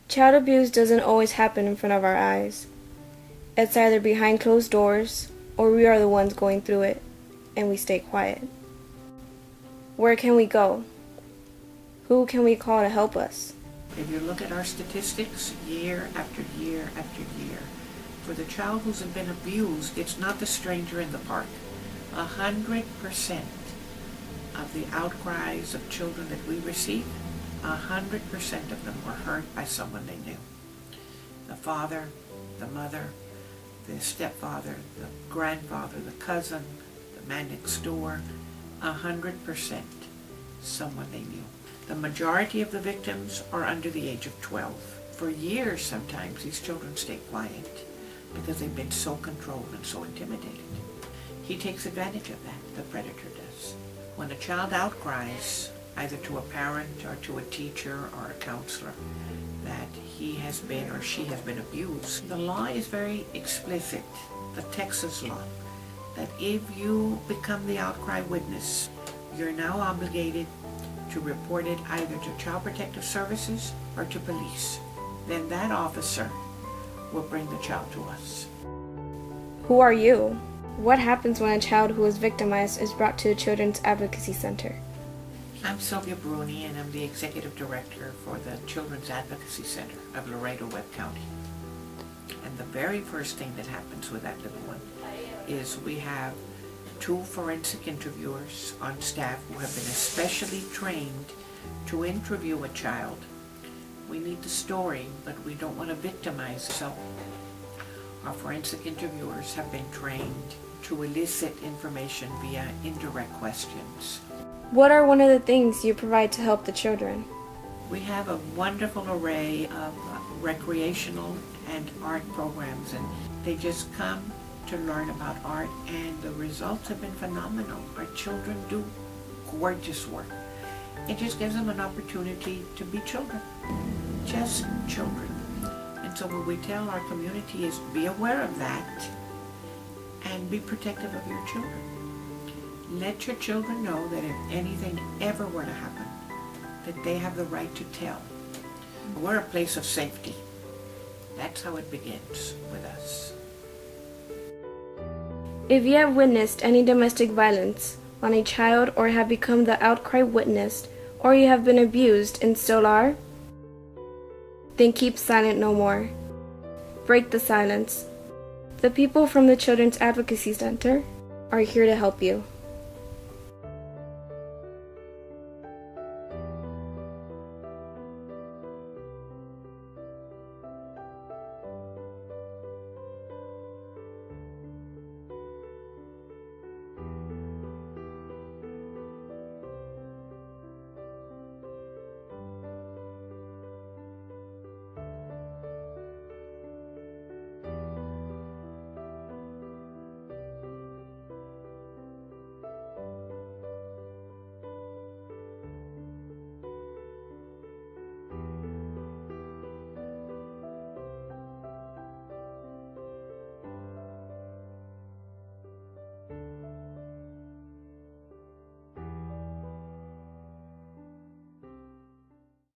Child abuse doesn't always happen in front of our eyes. It's either behind closed doors, or we are the ones going through it, and we stay quiet. Where can we go? Who can we call to help us? If you look at our statistics, year after year after year, for the child who's been abused, it's not the stranger in the park. 100% of the outcries of children that we receive, 100% of them were heard by someone they knew. The father, the mother, the stepfather, the grandfather, the cousin, the man next door, 100% someone they knew. The majority of the victims are under the age of 12. For years sometimes these children stay quiet because they've been so controlled and so intimidated. He takes advantage of that, the predator does. When a child outcries, either to a parent or to a teacher or a counselor, that he has been or she has been abused, the law is very explicit, the Texas law, that if you become the outcry witness, you're now obligated to report it either to Child Protective Services or to police. Then that officer will bring the child to us. Who are you? What happens when a child who is victimized is brought to the Children's Advocacy Center? I'm Sylvia Bruni, and I'm the Executive Director for the Children's Advocacy Center of Laredo, Webb County. And the very first thing that happens with that little one is we have 2 forensic interviewers on staff who have been especially trained to interview a child. We need the story, but we don't want to victimize. So our forensic interviewers have been trained to elicit information via indirect questions. What are one of the things you provide to help the children? We have a wonderful array of recreational and art programs, and they just come to learn about art, and the results have been phenomenal. Our children do gorgeous work. It just gives them an opportunity to be children, just children. And so what we tell our community is be aware of that and be protective of your children. Let your children know that if anything ever were to happen, that they have the right to tell. We're a place of safety. That's how it begins with us. If you have witnessed any domestic violence on a child or have become the outcry witness, or you have been abused and still are, then keep silent no more. Break the silence. The people from the Children's Advocacy Center are here to help you.